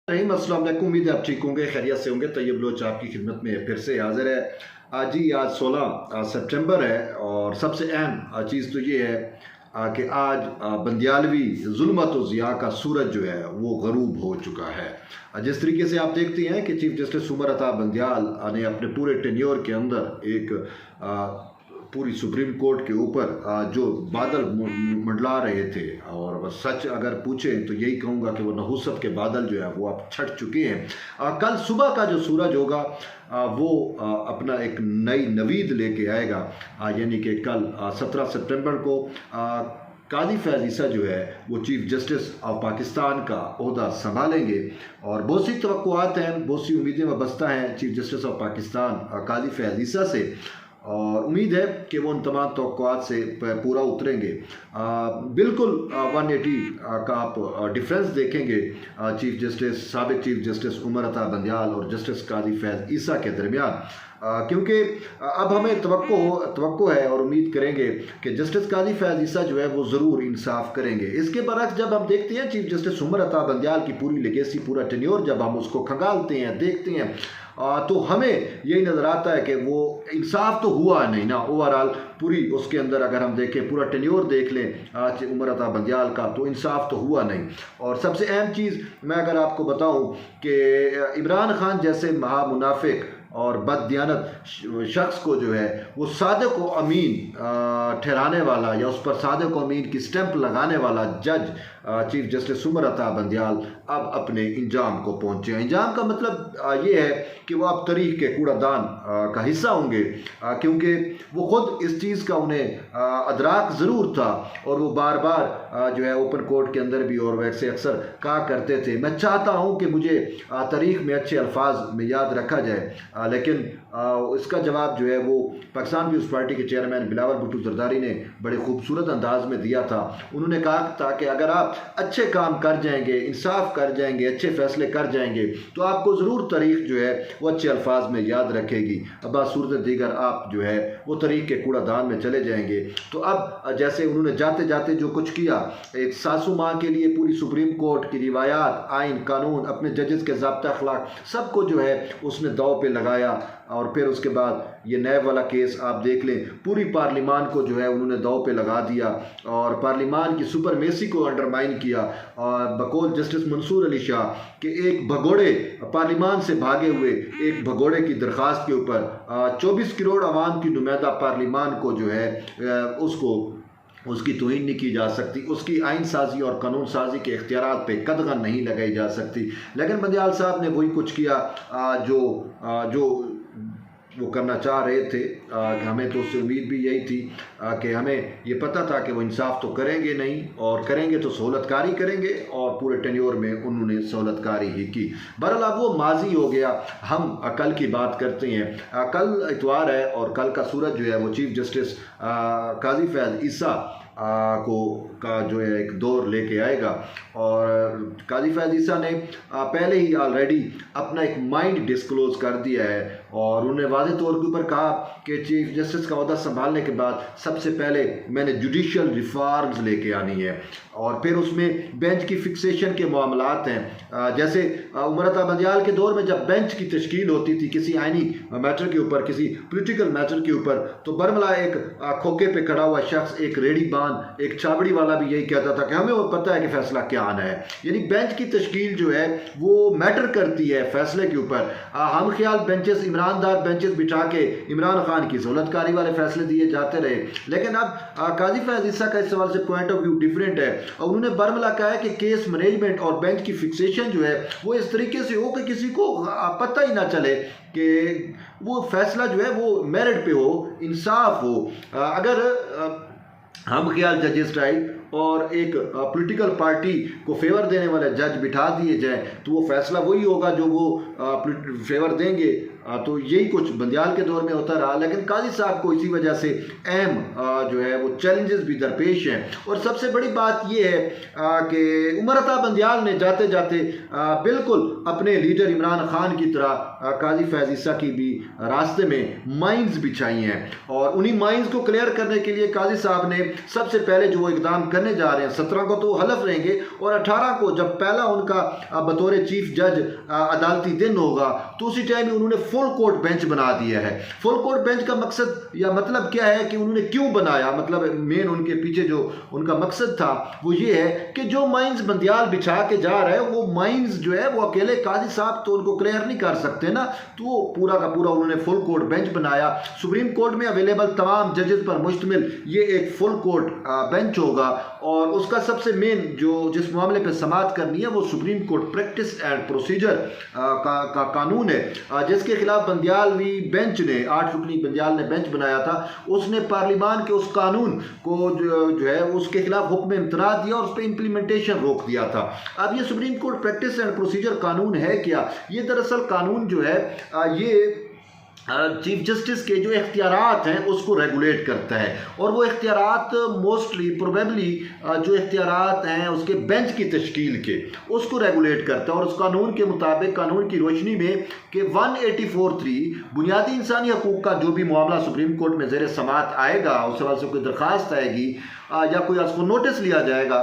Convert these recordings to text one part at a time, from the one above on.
रहीम अस्सलाम वालेकुम। उम्मीद है आप ठीक होंगे, खैरियत से होंगे। तैयब लोच आपकी खिदमत में फिर से हाजिर है। आज 16 सितंबर है और सबसे अहम चीज़ तो ये है कि आज बंदियालवी जुल्मत व ज़िया का सूरज जो है वो गरूब हो चुका है। जिस तरीके से आप देखते हैं कि चीफ जस्टिस उमर अता बंदियाल ने अपने पूरे टेन्योर के अंदर एक पूरी सुप्रीम कोर्ट के ऊपर जो बादल मंडला रहे थे, और बस सच अगर पूछें तो यही कहूँगा कि वो नहुसत के बादल जो है वो अब छट चुके हैं। कल सुबह का जो सूरज होगा वो अपना एक नई नवीद लेके आएगा। यानी कि कल 17 सितंबर को काजी फैज़ ईसा जो है वो चीफ जस्टिस ऑफ पाकिस्तान का ओहदा संभालेंगे और बहुत सी तवक्कुआत हैं, बहुत सी उम्मीदें वाबस्ता हैं चीफ जस्टिस ऑफ पाकिस्तान काजी फैज़ ईसा से, और उम्मीद है कि वो उन तमाम तवक्कुआत से पूरा उतरेंगे। बिल्कुल 180 का आप डिफरेंस देखेंगे साबिक चीफ जस्टिस उमर अता बंदियाल और जस्टिस काजी फैज़ ईसा के दरमियान, क्योंकि अब हमें तवक्को है और उम्मीद करेंगे कि जस्टिस काजी फैज़ ईसा जो है वो ज़रूर इंसाफ करेंगे। इसके बरक्स जब हम देखते हैं चीफ जस्टिस उमर अता बंदियाल की पूरी लेगेसी, पूरा टेन्योर जब हम उसको खंगालते हैं, देखते हैं, तो हमें यही नज़र आता है कि वो इंसाफ तो हुआ नहीं ना ओवरऑल पूरी। उसके अंदर अगर हम देखें, पूरा टेन्योर देख लें उमर अता बंदियाल का, तो इंसाफ तो हुआ नहीं। और सबसे अहम चीज़ मैं अगर आपको बताऊं कि इमरान खान जैसे महामुनाफिक और बददियानत शख्स को जो है वो सादिक व अमीन ठहराने वाला, या उस पर सादिक व अमीन की स्टैंप लगाने वाला जज चीफ जस्टिस उमर अता बंदियाल अब अपने इंजाम को पहुंचे हैं। इंजाम का मतलब ये है कि वो अब तारीख के कूड़ादान का हिस्सा होंगे, क्योंकि वो खुद इस चीज़ का उन्हें अदराक ज़रूर था और वो बार बार जो है ओपन कोर्ट के अंदर भी और वैसे अक्सर कहा करते थे, मैं चाहता हूँ कि मुझे तारीख में अच्छे अल्फाज में याद रखा जाए। लेकिन इसका जवाब जो है वो पाकिस्तान पीपल्स पार्टी के चेयरमैन बिलावल भुट्टो जरदारी ने बड़े खूबसूरत अंदाज में दिया था। उन्होंने कहा था कि अगर आप अच्छे काम कर जाएंगे, इंसाफ कर जाएंगे, अच्छे फैसले कर जाएंगे, तो आपको ज़रूर तारीख जो है वो अच्छे अल्फाज में याद रखेगी। अब सूरत दीगर आप जो है वो तारीख के कूड़ादान में चले जाएंगे। तो अब जैसे उन्होंने जाते जाते जो कुछ किया, एक सासू माँ के लिए पूरी सुप्रीम कोर्ट की रिवायात, आइन, कानून, अपने जजेस के ज़ाब्ता अखलाक सबको जो है उसने दाव पे लगाया। और फिर उसके बाद ये नए वाला केस आप देख लें, पूरी पार्लिमान को जो है उन्होंने दाव पे लगा दिया और पार्लिमान की सुपरमेसी को अंडरमाइन किया। और बकौल जस्टिस मंसूर अली शाह के एक भगोड़े पार्लिमान से भागे हुए एक भगोड़े की दरख्वास्त के ऊपर 24 करोड़ आवाम की नुमाइंदा पार्लिमान को जो है उसकी तौहीन नहीं की जा सकती, उसकी आइन साजी और कानून साजी के इख्तियारात पे कदगन नहीं लगाई जा सकती। लेकिन बंदियाल साहब ने वही कुछ किया जो वो करना चाह रहे थे। हमें तो उससे उम्मीद भी यही थी कि हमें ये पता था कि वो इंसाफ तो करेंगे नहीं, और करेंगे तो सहूलतकारी करेंगे, और पूरे टेन्योर में उन्होंने सहूलतकारी ही की। बहरहाल अब वो माजी हो गया। हम कल की बात करते हैं। कल इतवार है और कल का सूरज जो है वो चीफ जस्टिस काजी फैज़ ईसा का जो है एक दौर लेके आएगा। और काजी फैज़ ईसा ने पहले ही ऑलरेडी अपना एक माइंड डिस्क्लोज कर दिया है और उन्होंने वाज़े तौर के ऊपर कहा कि चीफ जस्टिस का ओहदा संभालने के बाद सबसे पहले मैंने जुडिशल रिफॉर्म्स लेके आनी है, और फिर उसमें बेंच की फिक्सेशन के मामलात हैं। जैसे उमर अता बंदियाल के दौर में जब बेंच की तश्कील होती थी किसी आइनी मैटर के ऊपर, किसी पोलिटिकल मैटर के ऊपर, तो बरमला एक खोखे पे खड़ा हुआ शख्स, एक रेडी बान, एक छाबड़ी वाला भी यही कहता था कि हमें वो पता है कि फैसला क्या आना है। यानी बेंच की तश्कील जो है वो मैटर करती है फैसले के ऊपर। हम ख्याल बेंचेस, ईमानदार बेंचेस बिठा के इमरान खान की सहूलतकारी वाले फैसले दिए जाते रहे। लेकिन अब काजी फैज़ ईसा का इस सवाल से पॉइंट ऑफ व्यू डिफरेंट है और उन्होंने बरमला कहा है कि केस मैनेजमेंट और बेंच की फिक्सेशन जो है वो इस तरीके से हो कि किसी को पता ही ना चले कि वो फैसला जो है वो मेरिट पे हो, इंसाफ हो। अगर हम ख्याल जजेस टाइप और एक पॉलिटिकल पार्टी को फेवर देने वाले जज बिठा दिए जाए तो वो फैसला वही होगा जो वो फेवर देंगे तो यही कुछ बंदियाल के दौर में होता रहा, लेकिन काजी साहब को इसी वजह से अहम जो है वो चैलेंजेस भी दरपेश हैं। और सबसे बड़ी बात यह है कि उमर अता बंदियाल ने जाते जाते बिल्कुल अपने लीडर इमरान खान की तरह काजी फैज़ ईसा की भी रास्ते में माइंस बिछाई हैं, और उन्हीं माइंस को क्लियर करने के लिए काजी साहब ने सबसे पहले जो वो इकदाम करने जा रहे हैं, 17 को तो हलफ रहेंगे और 18 को जब पहला उनका बतौर चीफ जज अदालती दिन होगा, तो उसी टाइम उन्होंने फुल कोर्ट बेंच बना दिया है। फुल कोर्ट बेंच का मकसद या मतलब क्या है कि उन्होंने क्यों बनाया, मतलब मेन उनके पीछे जो उनका मकसद था वो ये है कि जो माइंस बंदियाल बिछा के जा रहे हैं वो माइंस जो है वो अकेले काजी साहब तो उनको क्लियर नहीं कर सकते ना, तो पूरा का पूरा उन्होंने फुल कोर्ट बेंच बनाया। सुप्रीम कोर्ट में अवेलेबल तमाम जजेस पर मुश्तमिल ये एक फुल कोर्ट बेंच होगा, और उसका सबसे मेन जो जिस मामले पर समाअत करनी है वो supreme court practice and procedure का कानून है, जिसके खिलाफ बंदियालवी बेंच ने 8 रुकनी बंदियाल ने बेंच बनाया था। उसने पार्लिमान के उस कानून को जो है उसके खिलाफ हुक्म इम्तना दिया और उस पर इम्प्लीमेंटेशन रोक दिया था। अब ये supreme court practice and procedure कानून है क्या? ये दरअसल कानून जो है ये चीफ जस्टिस के जो इख्तियारात हैं उसको रेगुलेट करता है, और वो इख्तियारात मोस्टली प्रोबेबली जो इख्तियारात हैं उसके बेंच की तश्कील के उसको रेगुलेट करता है। और उस कानून के मुताबिक, कानून की रोशनी में कि 184(3) बुनियादी इंसानी हकूक़ का जो भी मामला सुप्रीम कोर्ट में ज़ेर समाअत आएगा, उस सवाल से कोई दरख्वास्त आएगी या कोई उसको नोटिस लिया जाएगा,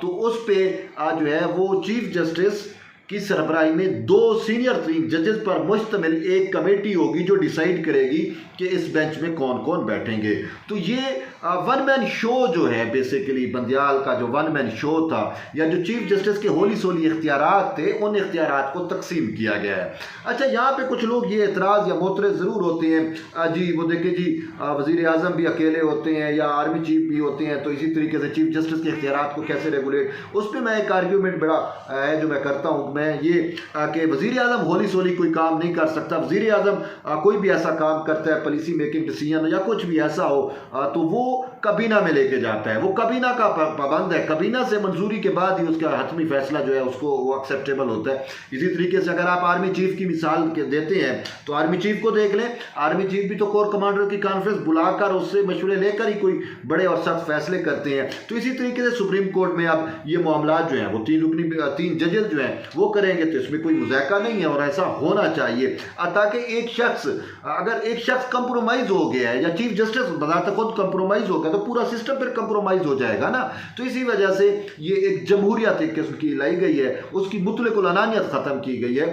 तो उस पर जो है वो चीफ जस्टिस की सरबराही में 2 सीनियर 3 जजेस पर मुश्तमिल एक कमेटी होगी जो डिसाइड करेगी कि इस बेंच में कौन कौन बैठेंगे। तो ये वन मैन शो जो है बेसिकली बंदियाल का जो वन मैन शो था, या जो चीफ जस्टिस के होली सोली इख्तियारात थे, उन इख्तियारात को तकसीम किया गया है। अच्छा, यहाँ पे कुछ लोग ये एतराज़ या मोतरज़ ज़रूर होते हैं, जी वो देखिए जी वज़ीर आज़म भी अकेले होते हैं या आर्मी चीफ भी होते हैं, तो इसी तरीके से चीफ जस्टिस के इख्तियारात को कैसे रेगुलेट, उस पर मैं एक आर्ग्यूमेंट बड़ा है जो मैं करता हूँ मैं ये कि वज़ीर आज़म होली सोली कोई काम नहीं कर सकता। वज़ीर आज़म कोई भी ऐसा काम करता है, पॉलिसी मेकिंग डिसीजन या कुछ भी ऐसा हो, तो वो कबीना में लेके जाता है, वो कबीना का पाबंद है, कबीना से मंजूरी के बाद ही उसका हतमी फैसला जो है उसको वो एक्सेप्टेबल होता है। इसी तरीके से अगर आप आर्मी चीफ की मिसाल देते हैं तो आर्मी चीफ को देख लें, आर्मी चीफ भी तो कोर कमांडर की कॉन्फ्रेंस बुलाकर उससे मशवरे लेकर ही कोई बड़े और सख्त फैसले करते हैं। तो इसी तरीके से सुप्रीम कोर्ट में अब ये मामला जो है वो 3 जजेस जो हैं वो करेंगे, तो इसमें कोई मुज़ायका नहीं है और ऐसा होना चाहिए, ताकि एक शख्स अगर एक शख्स कंप्रोमाइज़ हो गया है या चीफ जस्टिस बजाते खुद कंप्रोमाइज़ हो गया तो पूरा सिस्टम फिर कंप्रोमाइज़ हो जाएगा ना। तो इसी वजह से ये एक जमहूरियत एक किस्म की लाई गई है, उसकी मुतलकुल अनानियत ख़त्म की गई है।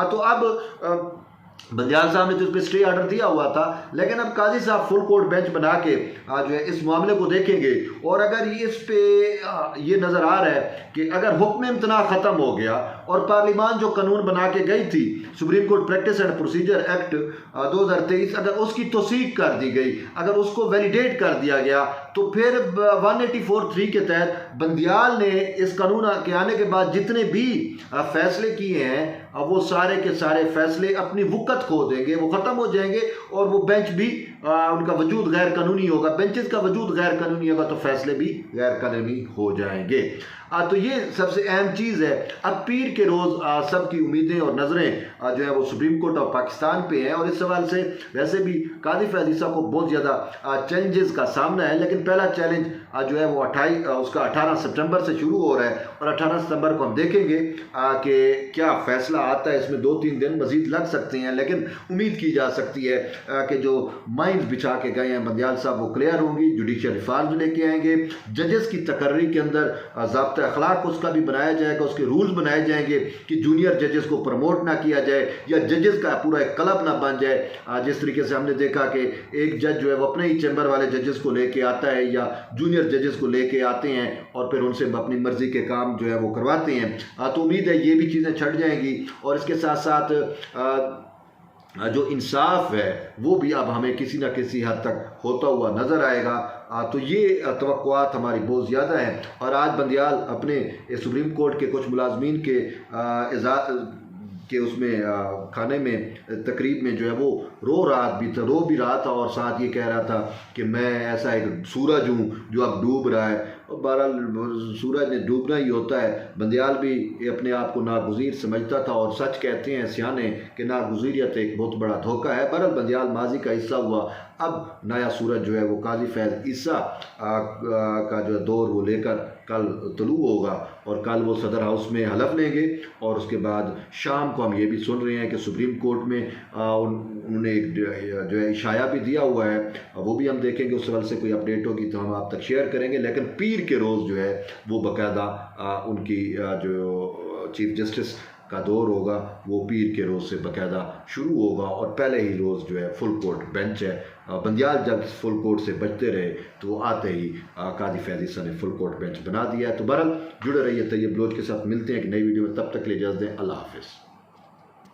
तो अब बंदियाल साहब ने तो इस पर स्टे ऑर्डर दिया हुआ था, लेकिन अब काजी साहब फुल कोर्ट बेंच बना के जो है इस मामले को देखेंगे, और अगर इस पे ये नज़र आ रहा है कि अगर हुक्म इम्तना ख़त्म हो गया और पार्लिमान जो कानून बना के गई थी supreme court practice and procedure act 2023, अगर उसकी तौसीक कर दी गई, अगर उसको वैलिडेट कर दिया गया, तो फिर 184(3) के तहत बंदियाल ने इस कानून के आने के बाद जितने भी फैसले किए हैं वो सारे के सारे फैसले अपनी वक़्त खो देंगे, वो ख़त्म हो जाएंगे, और वो बेंच भी उनका वजूद गैर कानूनी होगा, बेंचेस का वजूद गैर कानूनी होगा, तो फैसले भी गैर कानूनी हो जाएंगे। तो ये सबसे अहम चीज़ है। अब पीर के रोज़ सबकी उम्मीदें और नज़रें जो है वो सुप्रीम कोर्ट ऑफ पाकिस्तान पे हैं, और इस सवाल से वैसे भी काजी फैज़ ईसा को बहुत ज़्यादा चैलेंजेस का सामना है, लेकिन पहला चैलेंज जो है वो 18 सितंबर से शुरू हो रहा है, और 18 सितंबर को हम देखेंगे कि क्या फ़ैसला आता है। इसमें 2-3 दिन मज़ीद लग सकते हैं, लेकिन उम्मीद की जा सकती है कि जो माइंड बिछा के गए हैं बंदियाल साहब वो क्लियर होंगी, जुडिशल रिफॉर्म्स लेके आएंगे, जजेस की तकर्री के अंदर ज़ाब्ता अखलाक उसका भी बनाया जाएगा, उसके रूल्स बनाए जाएंगे कि जूनियर जजेस को प्रमोट ना किया जाए या जजेस का पूरा एक क्लब ना बन जाए। जिस तरीके से हमने देखा कि एक जज जो है वो अपने ही चैम्बर वाले जजेस को लेके आता है या जूनियर जजेस को लेके आते हैं और फिर उनसे अपनी मर्जी के काम जो है वो करवाते हैं। तो उम्मीद है ये भी चीज़ें छट जाएंगी, और इसके साथ साथ जो इंसाफ है वो भी अब हमें किसी न किसी हद तक होता हुआ नज़र आएगा। तो ये तवक्कुआत हमारी बहुत ज़्यादा हैं, और आज बंदियाल अपने सुप्रीम कोर्ट के कुछ मुलाजमीन के उसमें खाने में तकरीब में जो है वो रो भी रहा था, और साथ ये कह रहा था कि मैं ऐसा एक सूरज हूँ जो अब डूब रहा है। बहरहाल सूरज ने डूबना ही होता है। बंदयाल भी अपने आप को नागुज़ीर समझता था और सच कहते हैं सियाने कि नागुज़ीरियत एक बहुत बड़ा धोखा है। बहरहाल बंदयाल माजी का हिस्सा हुआ। अब नया सूरज जो है वो काजी फैज़ ईसा का जो दौर वो लेकर कल तलू होगा और कल वो सदर हाउस में हलफ लेंगे। और उसके बाद शाम को हम ये भी सुन रहे हैं कि सुप्रीम कोर्ट में उन्होंने एक जो है इशाया भी दिया हुआ है, वो भी हम देखेंगे। उस हवाले से कोई अपडेट होगी तो हम आप तक शेयर करेंगे। लेकिन पीर के रोज़ जो है वो बाकायदा उनकी जो चीफ जस्टिस का दौर होगा वो पीर के रोज़ से बाकायदा शुरू होगा और पहले ही रोज़ जो है फुल कोर्ट बेंच है। बंदयाल जब फुल कोर्ट से बचते रहे तो वो आते ही काजी फैज़ ईसा ने फुल कोर्ट बेंच बना दिया है। तो बहरहाल जुड़े रहिए तैयब बलोच के साथ। मिलते हैं एक नई वीडियो में, तब तक ले इजाज़त दें। अल्लाह हाफ़िज़।